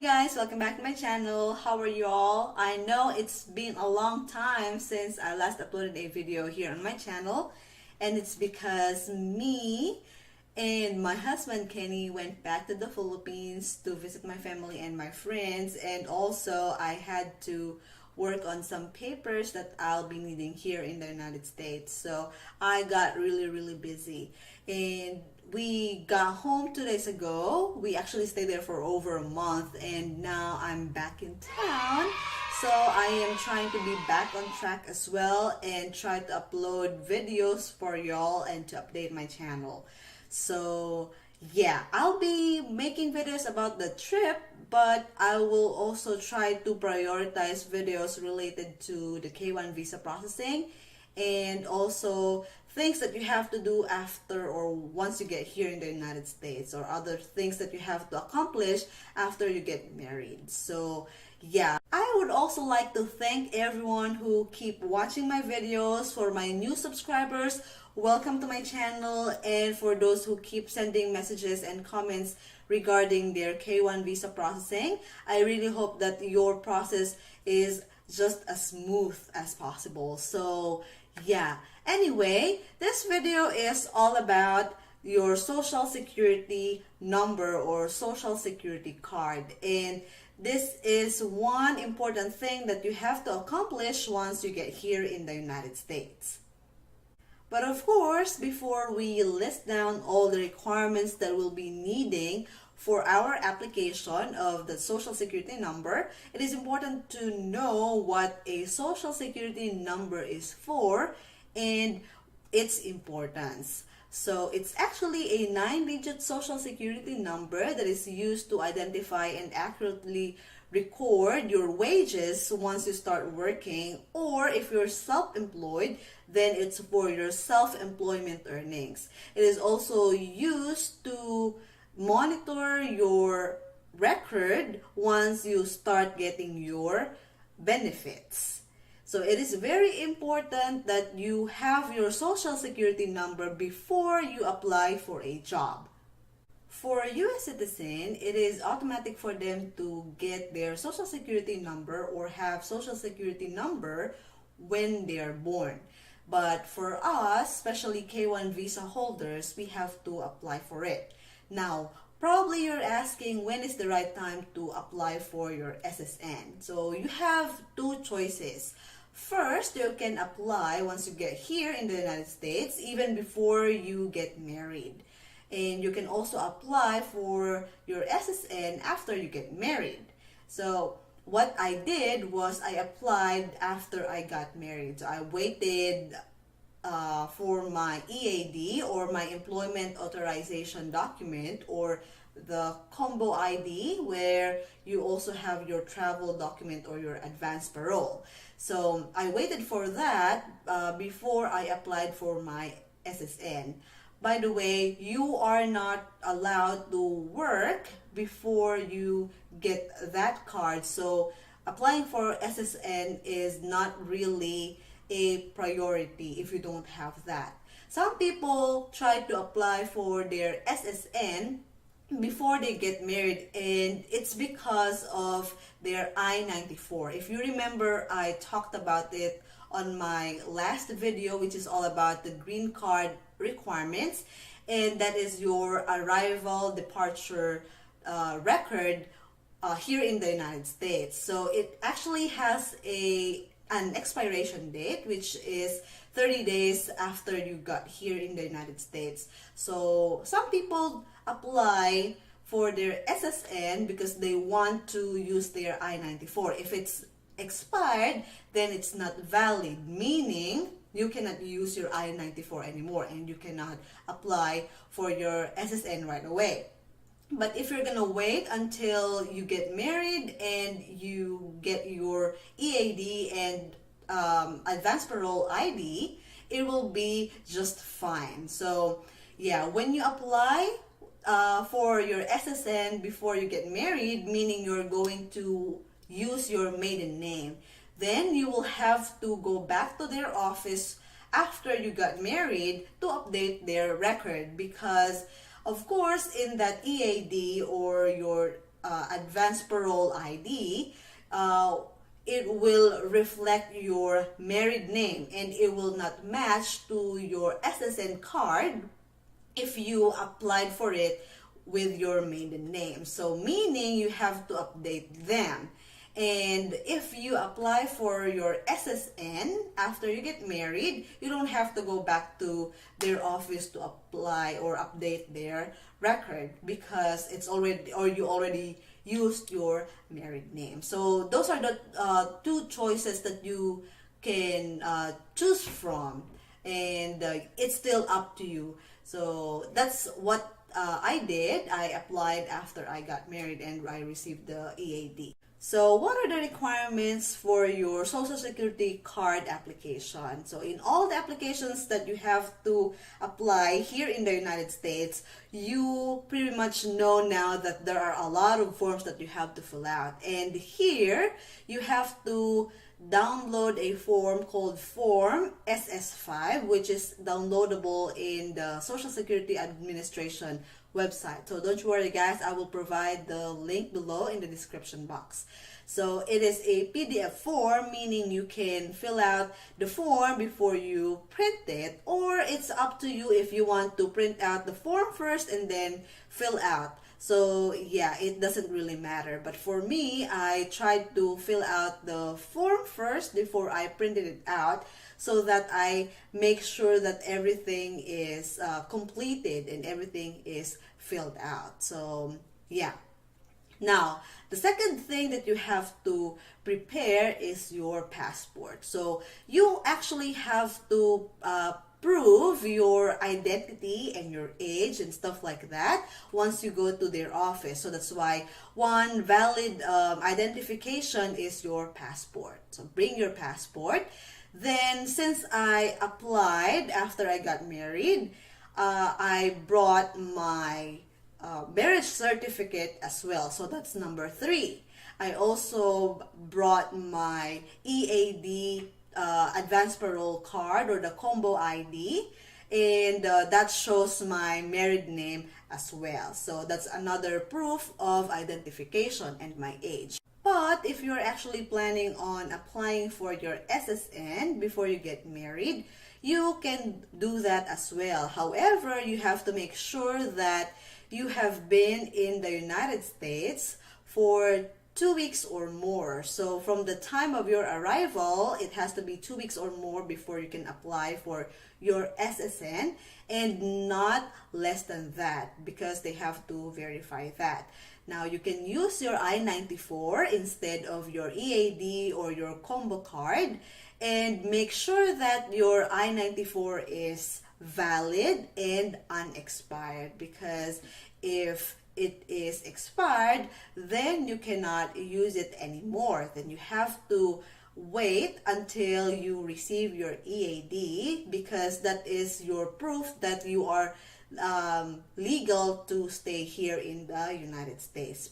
Guys, welcome back to my channel. How are you all? I know it's been a long time since I last uploaded a video here on my channel, and it's because me and my husband Kenny went back to the Philippines to visit my family and my friends, and also I had to work on some papers that I'll be needing here in the United States. So I got really busy, and we got home 2 days ago. We actually stayed there for over a month, and now I'm back in town. So I am trying to be back on track as well and try to upload videos for y'all and to update my channel. So yeah, I'll be making videos about the trip, but I will also try to prioritize videos related to the K1 visa processing and also things that you have to do after or once you get here in the United States, or other things that you have to accomplish after you get married. So yeah, I would also like to thank everyone who keep watching my videos. For my new subscribers, welcome to my channel, and for those who keep sending messages and comments regarding their K1 visa processing, I really hope that your process is just as smooth as possible. So yeah, anyway, this video is all about your social security number or social security card, and this is one important thing that you have to accomplish once you get here in the United States. But of course, before we list down all the requirements that we'll be needing for our application of the social security number, it is important to know what a social security number is for and its importance. So it's actually a 9-digit social security number that is used to identify and accurately record your wages once you start working, or if you're self-employed, then it's for your self-employment earnings. It is also used to monitor your record once you start getting your benefits. So it is very important that you have your social security number before you apply for a job. For a U.S. citizen, it is automatic for them to get their social security number or have social security number when they are born. But for us, especially K1 visa holders, we have to apply for it. Now, probably you're asking when is the right time to apply for your SSN. So you have two choices. First, you can apply once you get here in the United States, even before you get married. And you can also apply for your SSN after you get married. So what I did was I applied after I got married. So I waited for my EAD, or my employment authorization document, or the combo ID, where you also have your travel document or your advance parole. So I waited for that before I applied for my SSN. By the way, you are not allowed to work before you get that card. So applying for SSN is not really a priority if you don't have that. Some people try to apply for their SSN before they get married, and it's because of their I-94. If you remember, I talked about it on my last video, which is all about the green card requirements, and that is your arrival departure record here in the United States. So it actually has an expiration date, which is 30 days after you got here in the United States. So some people apply for their SSN because they want to use their I-94. If it's expired, then it's not valid, meaning you cannot use your I-94 anymore and you cannot apply for your SSN right away. But if you're gonna wait until you get married and you get your EAD and advance parole ID, it will be just fine. So yeah, when you apply for your SSN before you get married, meaning you're going to use your maiden name, then you will have to go back to their office after you got married to update their record, because of course in that EAD or your advanced parole ID, it will reflect your married name and it will not match to your SSN card if you applied for it with your maiden name. So meaning you have to update them. And if you apply for your SSN after you get married, you don't have to go back to their office to apply or update their record because it's already, or you already used your married name. So those are the two choices that you can choose from, and it's still up to you. So that's what I did. I applied after I got married and I received the EAD. So what are the requirements for your Social Security card application? So in all the applications that you have to apply here in the United States, you pretty much know now that there are a lot of forms that you have to fill out. And here, you have to download a form called Form SS5, which is downloadable in the Social Security Administration website. So don't worry guys, I will provide the link below in the description box. So it is a PDF form, meaning you can fill out the form before you print it, or it's up to you if you want to print out the form first and then fill out. So yeah, it doesn't really matter. But for me, I tried to fill out the form first before I printed it out so that I make sure that everything is completed and everything is filled out. So yeah. Now, the second thing that you have to prepare is your passport. So you actually have to prove your identity and your age and stuff like that once you go to their office. So that's why one valid identification is your passport. So bring your passport. Then since I applied after I got married, I brought my marriage certificate as well. So that's number 3. I also brought my EAD advanced parole card, or the combo ID, and that shows my married name as well. So that's another proof of identification and my age. But if you're actually planning on applying for your SSN before you get married, you can do that as well. However, you have to make sure that you have been in the United States for 2 weeks or more. So from the time of your arrival, it has to be 2 weeks or more before you can apply for your SSN, and not less than that because they have to verify that. Now, you can use your I-94 instead of your EAD or your combo card, and make sure that your I-94 is valid and unexpired, because if it is expired, then you cannot use it anymore. Then you have to wait until you receive your EAD, because that is your proof that you are legal to stay here in the United States.